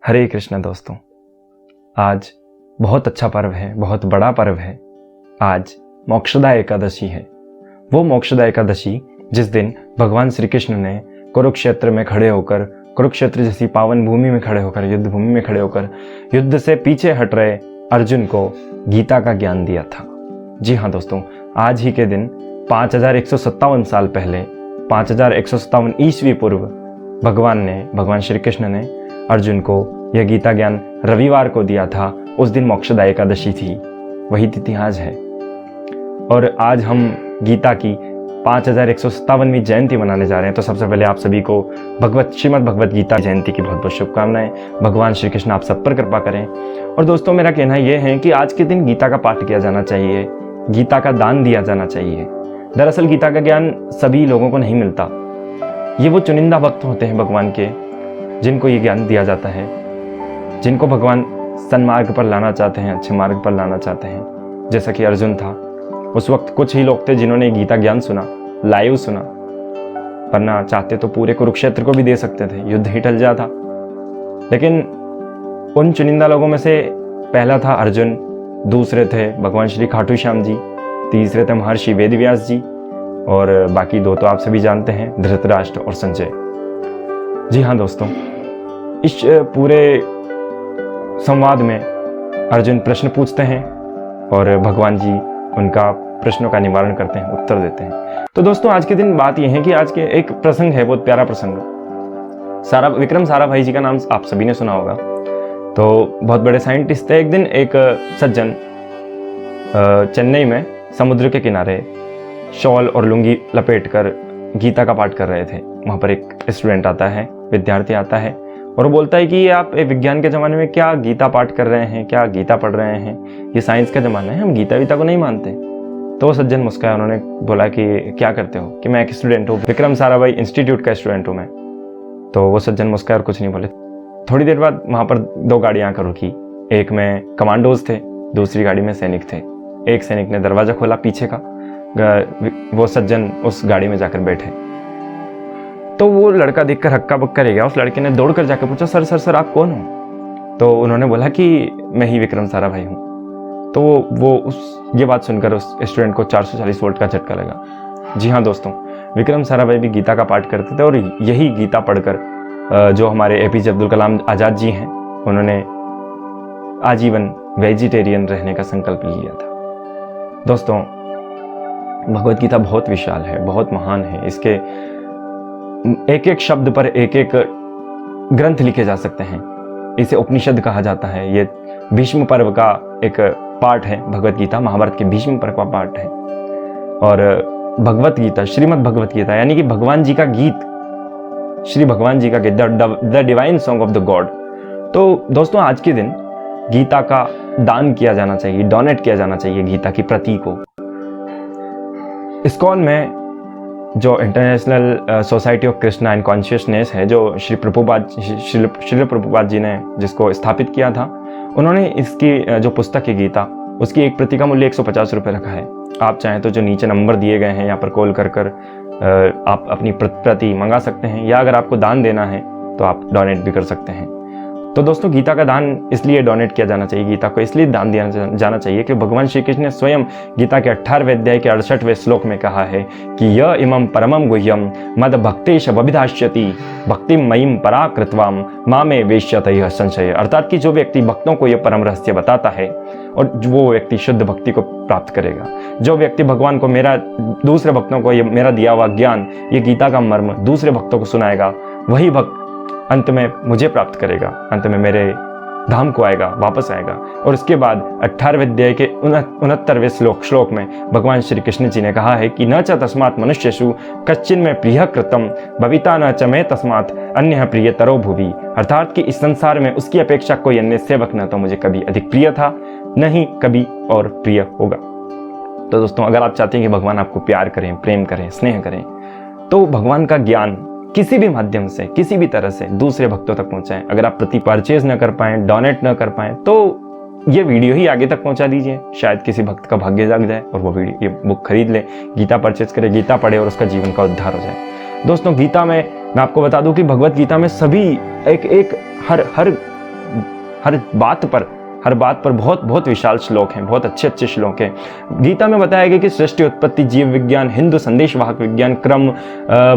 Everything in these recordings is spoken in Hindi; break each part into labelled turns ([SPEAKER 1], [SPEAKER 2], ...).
[SPEAKER 1] हरे कृष्ण दोस्तों, आज बहुत अच्छा पर्व है, बहुत बड़ा पर्व है। आज मोक्षदा एकादशी है। वो मोक्षदा एकादशी जिस दिन भगवान श्री कृष्ण ने कुरुक्षेत्र में खड़े होकर, कुरुक्षेत्र जैसी पावन भूमि में खड़े होकर, युद्ध भूमि में खड़े होकर युद्ध से पीछे हट रहे अर्जुन को गीता का ज्ञान दिया था। जी हाँ दोस्तों, आज ही के दिन 5157 साल पहले, 5157 ईस्वी पूर्व भगवान श्री कृष्ण ने अर्जुन को यह गीता ज्ञान रविवार को दिया था। उस दिन मोक्षदा एकादशी थी, वही तिथि आज है। और आज हम गीता की 5157वीं जयंती मनाने जा रहे हैं। तो सबसे पहले आप सभी को श्रीमद् भगवत गीता जयंती की बहुत बहुत शुभकामनाएं। भगवान श्री कृष्ण आप सब पर कृपा करें। और दोस्तों, मेरा कहना यह है कि आज के दिन गीता का पाठ किया जाना चाहिए, गीता का दान दिया जाना चाहिए। दरअसल गीता का ज्ञान सभी लोगों को नहीं मिलता। ये वो चुनिंदा भक्त होते हैं भगवान के, जिनको ये ज्ञान दिया जाता है, जिनको भगवान सन्मार्ग पर लाना चाहते हैं, अच्छे मार्ग पर लाना चाहते हैं। जैसा कि अर्जुन था, उस वक्त कुछ ही लोग थे जिन्होंने गीता ज्ञान सुना, लाइव सुना, वरना चाहते तो पूरे कुरुक्षेत्र को भी दे सकते थे, युद्ध ही टल जाता। लेकिन उन चुनिंदा लोगों में से पहला था अर्जुन, दूसरे थे भगवान श्री खाटू श्याम जी, तीसरे थे महर्षि वेदव्यास जी, और बाकी दो तो आप सभी जानते हैं, धृतराष्ट्र और संजय। जी हाँ दोस्तों, इस पूरे संवाद में अर्जुन प्रश्न पूछते हैं और भगवान जी उनका प्रश्नों का निवारण करते हैं, उत्तर देते हैं। तो दोस्तों, आज के दिन बात यह है कि आज के एक प्रसंग है, बहुत प्यारा प्रसंग। विक्रम साराभाई जी का नाम आप सभी ने सुना होगा। तो बहुत बड़े साइंटिस्ट थे। एक दिन एक सज्जन चेन्नई में समुद्र के किनारे शॉल और लुंगी लपेटकर गीता का पाठ कर रहे थे। वहाँ पर एक स्टूडेंट आता है, विद्यार्थी आता है और वो बोलता है कि आप विज्ञान के ज़माने में क्या गीता पाठ कर रहे हैं, क्या गीता पढ़ रहे हैं, ये साइंस का ज़माना है, हम गीता वीता को नहीं मानते। तो वो सज्जन मुस्काया, उन्होंने बोला कि क्या करते हो? कि मैं एक स्टूडेंट हूँ, विक्रम साराभाई इंस्टीट्यूट का स्टूडेंट हूँ मैं। तो वो सज्जन मुस्काया और कुछ नहीं बोले। थोड़ी देर बाद वहाँ पर दो गाड़ियाँ आकर रुकी। एक में कमांडोज थे, दूसरी गाड़ी में सैनिक थे। एक सैनिक ने दरवाज़ा खोला पीछे का, वो सज्जन उस गाड़ी में जाकर बैठे। तो वो लड़का देखकर हक्का बक्का रह गया। उस लड़के ने दौड़कर जाकर पूछा, सर सर सर आप कौन हो? तो उन्होंने बोला कि मैं ही विक्रम साराभाई हूँ। तो वो ये बात सुनकर उस स्टूडेंट को 440 वोल्ट का झटका लगा। जी हाँ दोस्तों, विक्रम साराभाई भी गीता का पाठ करते थे और यही गीता पढ़कर जो हमारे APJ अब्दुल कलाम आज़ाद जी हैं, उन्होंने आजीवन वेजिटेरियन रहने का संकल्प लिया था। दोस्तों, भगवत गीता बहुत विशाल है, बहुत महान है। इसके एक एक शब्द पर एक एक ग्रंथ लिखे जा सकते हैं। इसे उपनिषद कहा जाता है। ये भीष्म पर्व का एक पार्ट है। भगवत गीता महाभारत के भीष्म पर्व का पार्ट है। और भगवत गीता, श्रीमद् भगवत गीता, यानी कि भगवान जी का गीत, श्री भगवान जी का गीत, the divine song of the God. तो दोस्तों, आज के दिन गीता का दान किया जाना चाहिए, डोनेट किया जाना चाहिए गीता की प्रति को। इस्कॉन में जो international society of Krishna and consciousness है, जो श्री प्रभुपाद जी ने जिसको स्थापित किया था, उन्होंने इसकी जो पुस्तक है गीता, उसकी एक प्रति का मूल्य 150 रुपये रखा है। आप चाहें तो जो नीचे नंबर दिए गए हैं यहाँ पर कॉल कर आप अपनी प्रति मंगा सकते हैं, या अगर आपको दान देना है तो आप डोनेट भी कर सकते हैं। तो दोस्तों, गीता का दान इसलिए डोनेट किया जाना चाहिए, गीता को इसलिए दान दिया जाना चाहिए कि भगवान श्री कृष्ण ने स्वयं गीता के 18वें अध्याय के 68वें श्लोक में कहा है कि य इमं परमं गुह्यम मद भक्तेश वभिधास्यति भक्तिम मयिम पराकृतवाम मामे वेश्यतयः संशय। अर्थात कि जो व्यक्ति भक्तों को यह परम रहस्य बताता है और वो व्यक्ति शुद्ध भक्ति को प्राप्त करेगा। जो व्यक्ति भगवान को दूसरे भक्तों को ये मेरा दिया हुआ ज्ञान, ये गीता का मर्म दूसरे भक्तों को सुनाएगा, वही भक्त अंत में मुझे प्राप्त करेगा, अंत में मेरे धाम को आएगा, वापस आएगा। और उसके बाद 18वें अध्याय के 69वें श्लोक में भगवान श्री कृष्ण जी ने कहा है कि न च तस्मात् मनुष्येषु कश्चिन में प्रिय कृतम भविता न च मे तस्मात् अन्यः प्रियतरो भुवि। अर्थात कि इस संसार में उसकी अपेक्षा कोई अन्य सेवक न तो मुझे कभी अधिक प्रिय था, न ही कभी और प्रिय होगा। तो दोस्तों, अगर आप चाहते हैं कि भगवान आपको प्यार करें, प्रेम करें, स्नेह करें, तो भगवान का ज्ञान किसी भी माध्यम से, किसी भी तरह से दूसरे भक्तों तक पहुंचाएं। अगर आप प्रति परचेज न कर पाएं, डोनेट न कर पाएं, तो ये वीडियो ही आगे तक पहुंचा दीजिए। शायद किसी भक्त का भाग्य जाग जाए और वो ये बुक खरीद ले, गीता परचेज करे, गीता पढ़े और उसका जीवन का उद्धार हो जाए। दोस्तों, गीता में मैं आपको बता दूं कि भगवत गीता में सभी हर हर बात पर बहुत बहुत विशाल श्लोक हैं, बहुत अच्छे अच्छे श्लोक हैं। गीता में बताया गया कि सृष्टि, उत्पत्ति, जीव विज्ञान, हिंदू संदेशवाहक विज्ञान, क्रम,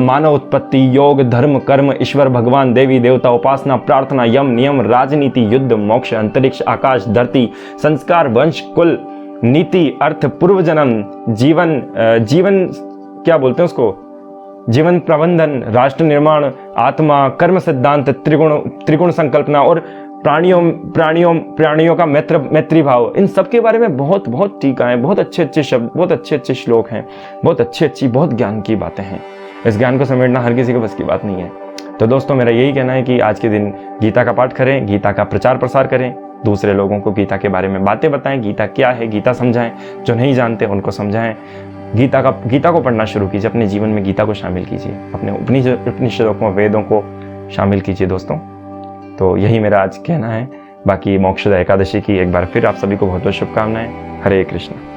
[SPEAKER 1] मानव उत्पत्ति, योग, धर्म, कर्म, ईश्वर, भगवान, देवी देवता, उपासना, प्रार्थना, यम, नियम, राजनीति, युद्ध, मोक्ष, अंतरिक्ष, आकाश, धरती, संस्कार, वंश, कुल, नीति, अर्थ, पूर्व जन्म, जीवन क्या बोलते हैं उसको, जीवन प्रबंधन, राष्ट्र निर्माण, आत्मा, कर्म सिद्धांत, त्रिगुण संकल्पना और प्राणियों का मैत्री भाव, इन सब के बारे में बहुत बहुत टीका है, बहुत अच्छे अच्छे शब्द, बहुत अच्छे अच्छे श्लोक हैं, बहुत अच्छी बहुत ज्ञान की बातें हैं। इस ज्ञान को समेटना हर किसी को बस की बात नहीं है। तो दोस्तों, मेरा यही कहना है कि आज के दिन गीता का पाठ करें, गीता का प्रचार प्रसार करें, दूसरे लोगों को गीता के बारे में बातें बताएं, गीता क्या है गीता समझाएं, जो नहीं जानते उनको समझाएं। गीता को पढ़ना शुरू कीजिए, अपने जीवन में गीता को शामिल कीजिए, अपने उपनिषदों को, वेदों को शामिल कीजिए दोस्तों। तो यही मेरा आज कहना है। बाकी मोक्षदा एकादशी की एक बार फिर आप सभी को बहुत बहुत शुभकामनाएं। हरे कृष्ण।